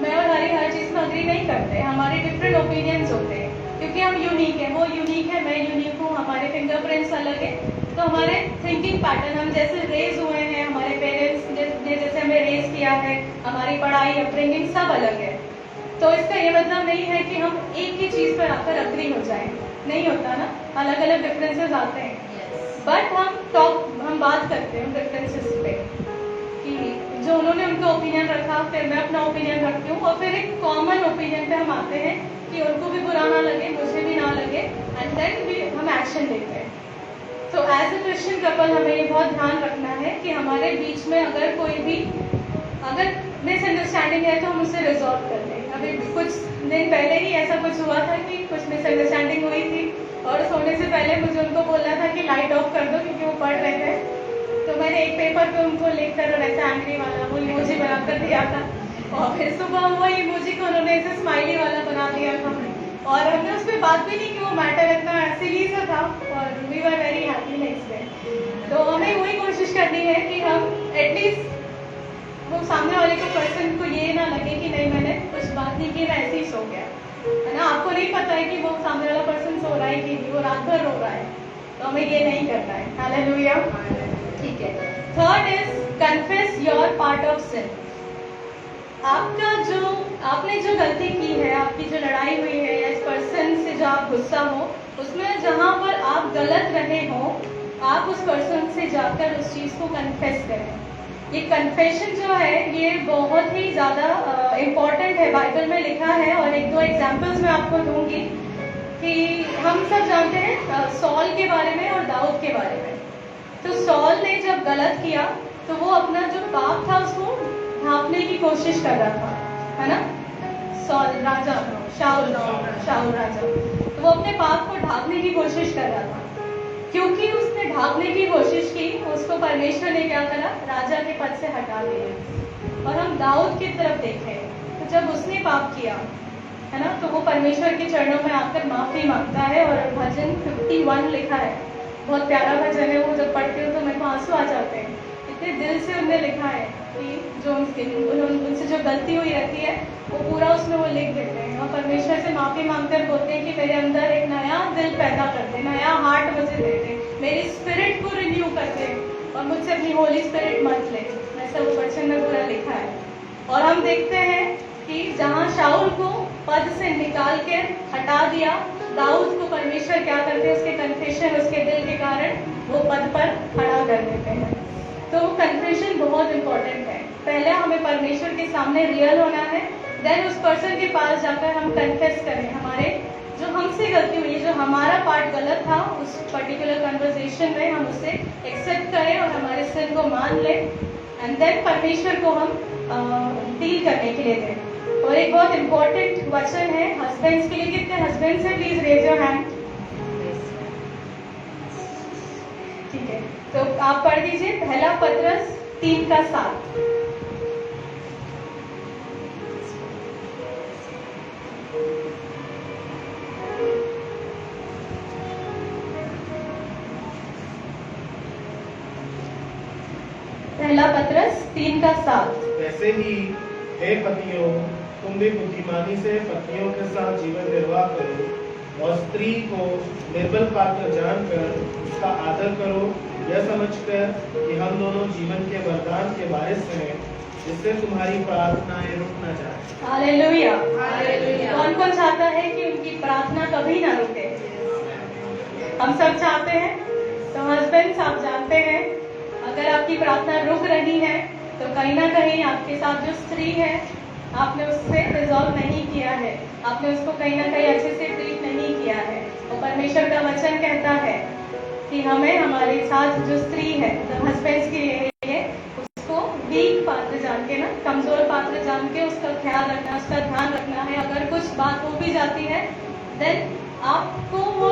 मैं और हर चीज में अग्री नहीं करते, हमारे डिफरेंट ओपिनियंस होते हैं, क्योंकि हम यूनिक है, वो यूनिक है, मैं यूनिक हूँ, हमारे फिंगरप्रिंट्स अलग है। तो हमारे थिंकिंग पैटर्न, हम जैसे रेज हुए हैं, हमारे पेरेंट्स ने जैसे हमें रेज किया है, हमारी पढ़ाई, अपब्रिंगिंग सब अलग है। तो इसका ये मतलब नहीं है कि हम एक ही चीज पर आकर अग्री हो जाएं, नहीं होता ना, अलग अलग डिफरेंसेस आते हैं। बट हम बात करते हैं डिफरेंसेस पे, कि जो उन्होंने उनका ओपिनियन रखा था, फिर मैं अपना ओपिनियन रखती हूँ और फिर एक कॉमन ओपिनियन पे हम आते हैं कि उनको भी बुरा ना लगे, मुझे भी ना लगे, एंड देन भी हम एक्शन लेते हैं। तो एज ए क्रिश्चियन कपल हमें ये बहुत ध्यान रखना है कि हमारे बीच में अगर कोई भी मिसअंडरस्टैंडिंग है तो हम उसे रिजॉल्व कर लें। अभी कुछ दिन पहले ही ऐसा कुछ हुआ था कि कुछ मिसअंडरस्टैंडिंग हुई थी और सोने से पहले मुझे उनको बोलना था कि लाइट ऑफ कर दो क्योंकि वो पढ़ रहे थे। तो मैंने एक पेपर पे उनको लिखकर और ऐसा एंग्री वाला वो इमोजी बनाकर दिया था और फिर सुबह वो इमोजी को उन्होंने ऐसे स्माइली वाला बना दिया था और हमने उस पर बात भी नहीं कि वो मैटर इतना सिली सा था और we were very happy next day. तो हमें वही कोशिश करनी है कि हम एटलीस्ट वो सामने वाले को पर्सन को ये ना लगे कि नहीं मैंने कुछ बात नहीं की, मैं ऐसे ही सो गया, है ना। आपको नहीं पता है कि वो सामने वाला पर्सन सो रहा है कि नहीं, वो रात भर रो रहा है, तो हमें ये नहीं करना है। हालेलुया। ठीक है। Third is confess your part of sin. आपने जो गलती की है, आपकी जो लड़ाई हुई है या इस पर्सन से जो आप गुस्सा हो, उसमें जहां पर आप गलत रहे हो, आप उस पर्सन से जाकर उस चीज को कन्फेस करें। ये कन्फेशन जो है ये बहुत ही ज़्यादा इम्पॉर्टेंट है, बाइबल में लिखा है और एक दो एग्जाम्पल्स मैं आपको दूंगी कि हम सब जानते हैं सॉल के बारे में और दाऊद के बारे में। तो सॉल ने जब गलत किया तो वो अपना जो पाप था उसको ढांपने की कोशिश कर रहा था, है ना। सॉल राजा, शाऊल राजा, तो वो अपने पाप को ढांपने की कोशिश कर रहा था। क्योंकि उसने ढांपने की कोशिश की, उसको परमेश्वर ने क्या करा, राजा के पद से हटा दिया। और हम दाऊद की तरफ देखें तो जब उसने पाप किया, है ना, तो वो परमेश्वर के चरणों में आकर माफी मांगता है और भजन 51 लिखा है, बहुत प्यारा भजन है वो, जब पढ़ती हूँ तो मेरे को आंसू आ जाते हैं, इतने दिल से उनने लिखा है कि जो उनसे जो गलती हुई रहती है वो पूरा उसमें वो लिख देते हैं और परमेश्वर से माफी मांगकर बोलते हैं कि मेरे अंदर एक नया दिल पैदा कर दे, नया हार्ट मुझे दे दे, मेरी स्पिरिट को रिन्यू कर दे और मुझसे अपनी होली स्पिरिट मत ले। ऐसा वो वचन में पूरा लिखा है। और हम देखते हैं कि जहाँ शाऊल को पद से निकाल के हटा दिया, दाऊद को परमेश्वर क्या करते हैं, उसके कन्फेशन, उसके दिल के कारण वो पद पर खड़ा कर देते हैं। तो कन्फेशन बहुत इंपॉर्टेंट है। पहले हमें परमेश्वर के सामने रियल होना है, देन उस पर्सन के पास जाकर हम कन्फेस करें हमारे जो हमसे गलती हुई, जो हमारा पार्ट गलत था उस पर्टिकुलर कन्वर्सेशन में, हम उसे एक्सेप्ट करें और हमारे सिन को मान लें एंड देन परमेश्वर को हम डील करने के लिए दें। और एक बहुत इंपॉर्टेंट वचन है हस्बैंड्स के लिए। कितने हस्बैंड्स हैं, प्लीज रेज योर हैंड। ठीक है, तो आप पढ़ दीजिए पहला पत्रस 3:7। पहला पत्रस 3:7। वैसे ही हे पतियों, तुम भी बुद्धिमानी से पत्नियों के साथ जीवन निर्वाह करो और स्त्री को निर्बल पात्र जानकर उसका आदर करो, यह समझकर कि हम दोनों जीवन के वरदान के वारिस हैं, जिससे तुम्हारी प्रार्थनाएं रुक न जाए। हालेलुया। कौन कौन चाहता है कि उनकी प्रार्थना कभी ना रुके? हम सब चाहते हैं। तो हस्बैंड्स, आप जानते हैं अगर आपकी प्रार्थना रुक रही है तो कहीं ना कहीं आपके साथ जो स्त्री है आपने उससे रिजॉल्व नहीं किया है, आपने उसको कहीं ना कहीं अच्छे से ट्रीट नहीं किया है। और परमेश्वर का वचन कहता है कि हमें हमारे साथ जो स्त्री है, मतलब हस्बैंड्स के लिए, उसको वीक पात्र जान के ना, कमजोर पात्र जान के उसका ख्याल रखना, उसका ध्यान रखना है। अगर कुछ बात हो भी जाती है देन आपको वो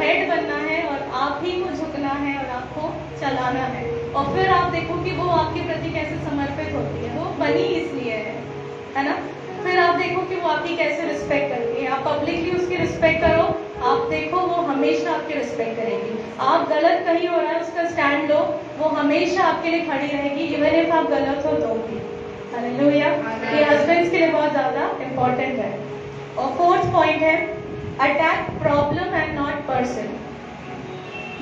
हेड बनना है और आप ही को झुकना है और आपको चलाना है। और फिर आप देखो कि वो आपके प्रति कैसे समर्पित होती है, वो बनी इसलिए है ना। फिर आप देखो कि वो आपकी कैसे रिस्पेक्ट करती है। आप पब्लिकली उसकी रिस्पेक्ट करो, आप देखो वो हमेशा आपकी रिस्पेक्ट करेगी। आप गलत कहीं हो रहा है उसका स्टैंड लो, वो हमेशा आपके लिए खड़ी रहेगी, इवन इफ आप गलत हो तो भी। हालेलुया। ये हस्बैंड्स के लिए बहुत ज्यादा इंपॉर्टेंट है। और फोर्थ पॉइंट है attack problem and not person.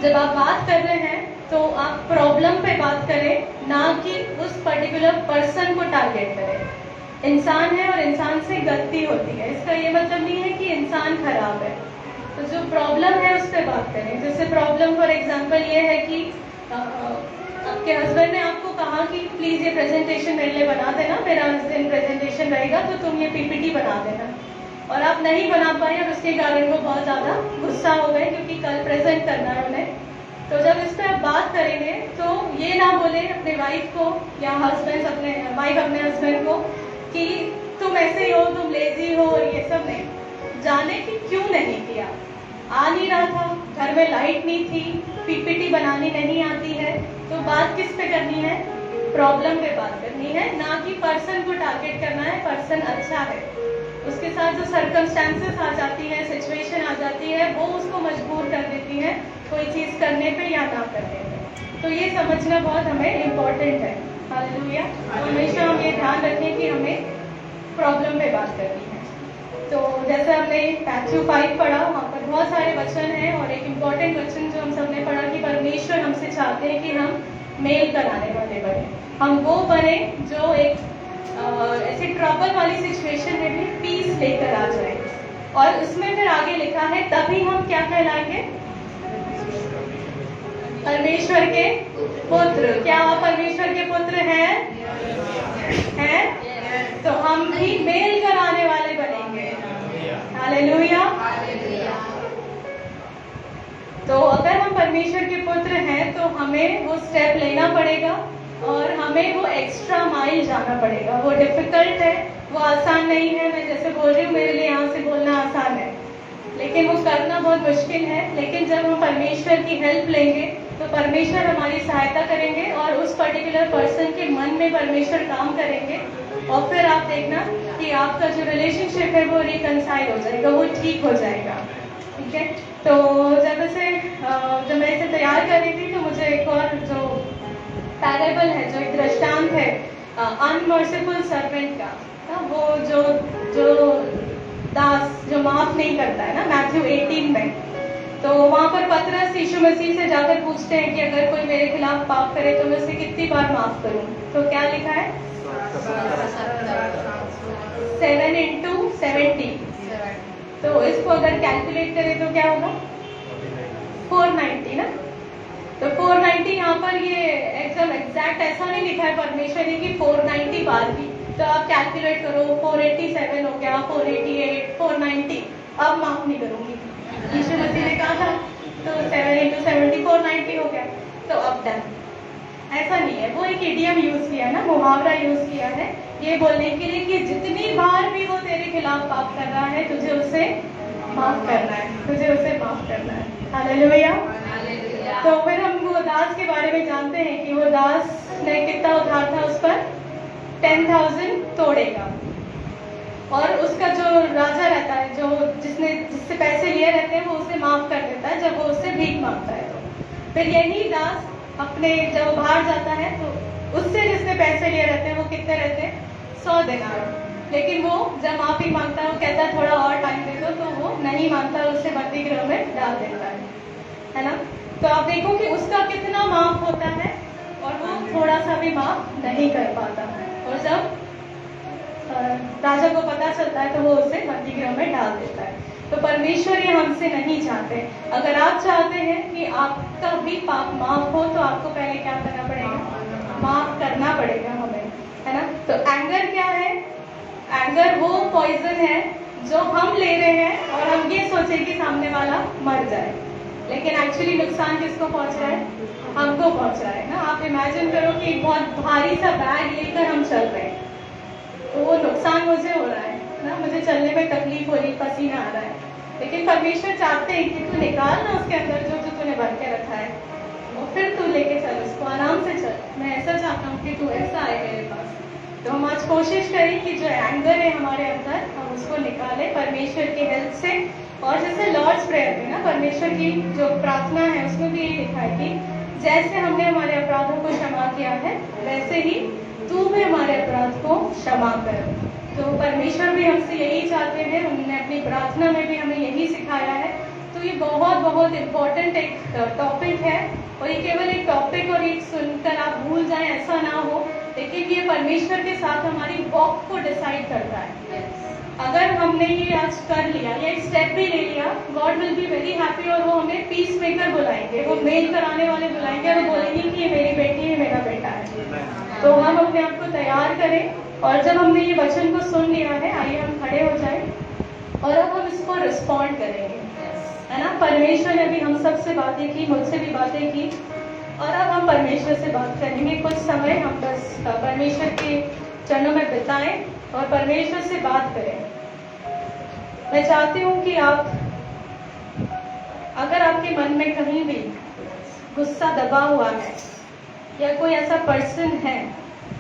जब आप बात कर रहे हैं तो आप प्रॉब्लम पे बात करें, ना कि उस पर्टिकुलर पर्सन को टारगेट करें। इंसान है और इंसान से गलती होती है, इसका ये मतलब नहीं है कि इंसान खराब है। तो जो प्रॉब्लम है उस पर बात करें। जैसे प्रॉब्लम फॉर एग्जांपल ये है कि आपके हस्बैंड ने आपको कहा कहा कि प्लीज ये प्रेजेंटेशन मेरे लिए बना देना, मेरा उस दिन प्रेजेंटेशन रहेगा तो तुम ये पीपीटी बना देना। और आप नहीं बना पाए और उसके कारण वो बहुत ज़्यादा गुस्सा हो गए क्योंकि कल प्रेजेंट करना है उन्हें। तो जब इस पर आप बात करेंगे तो ये ना बोले अपने वाइफ को या हस्बैंड अपने वाइफ अपने हस्बैंड को कि तुम ऐसे ही हो, तुम लेजी हो, और ये सब नहीं। जाने कि क्यों नहीं किया। आ नहीं रहा था, घर में लाइट नहीं थी, पीपीटी बनानी नहीं आती है, तो बात किस पे करनी है? प्रॉब्लम पे बात करनी है, ना कि पर्सन को टारगेट करना है। पर्सन अच्छा है, उसके साथ जो सर्कमस्टांसेस आ जाती है, सिचुएशन आ जाती है, वो उसको मजबूर कर देती है कोई चीज़ करने पे या ना करने पे। तो ये समझना बहुत हमें इम्पोर्टेंट है। हालेलुया। तो हमेशा हम ये ध्यान रखें कि हमें प्रॉब्लम पे बात करनी है। तो जैसे हमने मैथ्यू 5 पढ़ा, वहाँ पर बहुत सारे वचन हैं और एक इम्पॉर्टेंट वचन जो हम सबने पढ़ा कि परमेश्वर हमसे चाहते हैं कि हम मेल कराने वाले बने। हम वो बने जो एक ऐसी ट्रबल वाली सिचुएशन में भी पीस लेकर आ जाए। और उसमें फिर आगे लिखा है तभी हम क्या कहलाएंगे? परमेश्वर के पुत्र। क्या आप परमेश्वर के पुत्र हैं? हैं? तो हम भी मेल कराने वाले बनेंगे। हालेलुया। तो अगर हम परमेश्वर के पुत्र हैं तो हमें वो स्टेप लेना पड़ेगा और हमें वो एक्स्ट्रा माइल जाना पड़ेगा। वो डिफिकल्ट है, वो आसान नहीं है। मैं जैसे बोल रही हूँ, मेरे लिए यहाँ से बोलना आसान है, लेकिन वो करना बहुत मुश्किल है। लेकिन जब हम परमेश्वर की हेल्प लेंगे तो परमेश्वर हमारी सहायता करेंगे और उस पर्टिकुलर पर्सन के मन में परमेश्वर काम करेंगे और फिर आप देखना कि आपका जो रिलेशनशिप है वो रिकंसाइल हो जाएगा, वो ठीक हो जाएगा। ठीक है। तो जब मैं इसे तैयार कर रही थी तो मुझे एक और जो पैरेबल है, जो एक दृष्टांत है अनमर्सीफुल सर्वेंट का, वो जो दास जो माफ नहीं करता है ना, मैथ्यू 18 में। तो वहां पर पतरस यीशु मसीह से जाकर पूछते हैं कि अगर कोई मेरे खिलाफ पाप करे तो मैं उसे कितनी बार माफ करूं? तो क्या लिखा है? 7 into 70। तो इसको अगर कैलकुलेट करें तो क्या होगा? 490 ना। तो 490 यहाँ पर ये एकदम एग्जैक्ट ऐसा नहीं लिखा है परमेश्वर ने कि 490 बार भी। तो आप कैलकुलेट करो, 487 हो गया, 488, 490। अब माफ नहीं करूंगी, यीशु मसीह ने कहा था। तो 7 into 70 490 हो गया। तो अब डन। ऐसा नहीं है, वो एक इडियम यूज किया है ना, मुहावरा यूज किया है ये बोलने के लिए कि जितनी बार भी वो तेरे खिलाफ पाप कर रहा है तुझे उसे माफ करना है, तुझे उसे माफ करना है। हालेलुया। तो फिर हम वो दास के बारे में जानते हैं कि वो दास ने कितना उधार था उस पर? 10,000 तोड़ेगा। और उसका जो राजा रहता है, जो जिससे पैसे लिए रहते हैं, वो उसे माफ कर देता है जब वो उससे भीख मांगता है। तो फिर यही दास अपने जब बाहर जाता है तो उससे जिसने पैसे लिए रहते हैं वो कितने रहते हैं? 100 दिनार। लेकिन वो जब माफी मांगता है, वो कहता है थोड़ा और टाइम दे दो, तो वो नहीं मांगता, उसे बंदी गृह में डाल देता है ना। तो आप देखो कि उसका कितना माफ होता है और वो थोड़ा सा भी माफ नहीं कर पाता। और जब राजा को पता चलता है तो वो उसे बंदी गृह में डाल देता है। तो परमेश्वर ये हमसे नहीं चाहते। अगर आप चाहते हैं कि आपका भी पाप माफ हो तो आपको पहले क्या करना पड़ेगा? माफ करना पड़ेगा हमें, है ना। तो एंगर क्या है? एंगर वो पॉइजन है जो हम ले रहे हैं और हम ये सोचे कि सामने वाला मर जाए, लेकिन एक्चुअली नुकसान किसको पहुंच रहा है? हमको पहुंच रहा है ना। आप इमेजिन करो कि एक बहुत भारी सा बैग लेकर हम चल रहे हैं, तो वो नुकसान मुझे हो रहा है ना, मुझे चलने में तकलीफ हो रही, पसीना आ रहा है, लेकिन परमेश्वर चाहते हैं कि तू निकाल ना उसके अंदर जो तूने भर के रखा है और फिर तू लेके चल उसको, आराम से चल। मैं ऐसा चाहता हूँ कि तू ऐसा आए मेरे पास। तो हम आज कोशिश करें कि जो एंगर है हमारे अंदर, हम उसको निकालें परमेश्वर की हेल्प से। और जैसे लॉर्ड्स प्रेयर में ना, परमेश्वर की जो प्रार्थना है उसमें भी यही लिखा है कि जैसे हमने हमारे अपराधों को क्षमा किया है वैसे ही तू भी हमारे अपराध को क्षमा कर। तो परमेश्वर भी हमसे यही चाहते हैं, उन्होंने अपनी प्रार्थना में भी हमें यही सिखाया है। तो ये बहुत बहुत इम्पोर्टेंट एक टॉपिक है और ये केवल एक टॉपिक और एक सुनकर आप भूल जाएं ऐसा ना हो। लेकिन ये परमेश्वर के साथ हमारी वॉक को डिसाइड करता है। अगर हमने ये आज कर लिया या एक स्टेप भी ले लिया, God will be very happy और वो हमें पीस मेकर बुलाएंगे, वो मेल कराने वाले बुलाएंगे और वो बोलेंगे कि ये मेरी बेटी है, मेरा बेटा है। तो हम अपने आप को तैयार करें और जब हमने ये वचन को सुन लिया है, आइए हम खड़े हो जाएं और अब हम इसको रिस्पॉन्ड करेंगे, है ना। परमेश्वर ने भी हम सबसे बातें की, मुझसे भी बातें की और अब हम परमेश्वर से बात करेंगे। कुछ समय हम बस परमेश्वर के चरणों में बिताएं और परमेश्वर से बात करें। मैं चाहती हूँ कि आप, अगर आपके मन में कहीं भी गुस्सा दबा हुआ है या कोई ऐसा पर्सन है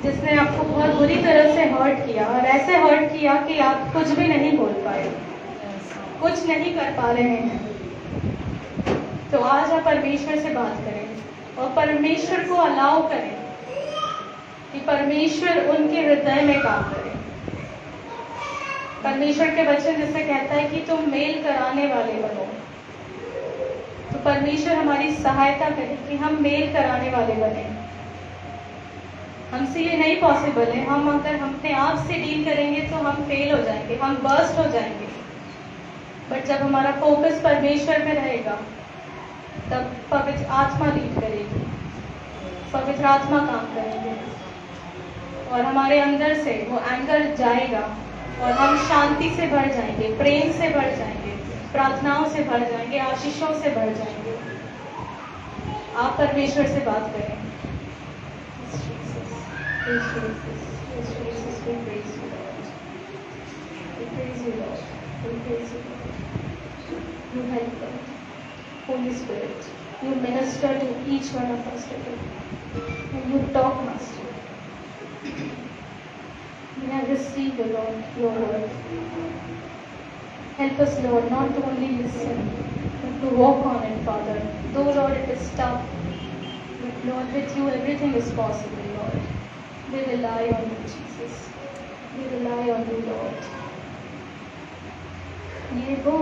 जिसने आपको बहुत बुरी तरह से हर्ट किया और ऐसे हर्ट किया कि आप कुछ भी नहीं बोल पाए, कुछ नहीं कर पा रहे हैं, तो आज आप परमेश्वर से बात करें और परमेश्वर को अलाउ करें कि परमेश्वर उनके हृदय में काम करे। परमेश्वर के वचन जिससे कहता है कि तुम मेल कराने वाले बनो, तो परमेश्वर हमारी सहायता करे कि हम मेल कराने वाले बने। हमसे ये नहीं पॉसिबल है, हम अगर अपने आप से डील करेंगे तो हम फेल हो जाएंगे, हम बर्स्ट हो जाएंगे। बट जब हमारा फोकस परमेश्वर में रहेगा तब पवित्र आत्मा लीड करेगी, पवित्र आत्मा काम करेंगे और हमारे अंदर से वो एंगर जाएगा और हम शांति से भर जाएंगे, प्रेम से भर जाएंगे, प्रार्थनाओं से भर जाएंगे, आशीषों से भर जाएंगे। आप परमेश्वर से बात करें। You help them. Holy Spirit, you minister to each one of us today. And you talk, Master. May I receive, the Lord, your word. Help us, Lord, not to only listen, but to walk on it, Father. Though, Lord, it is tough, but Lord, with you everything is possible, Lord. We rely on you, Jesus. We rely on you, Lord. ये वो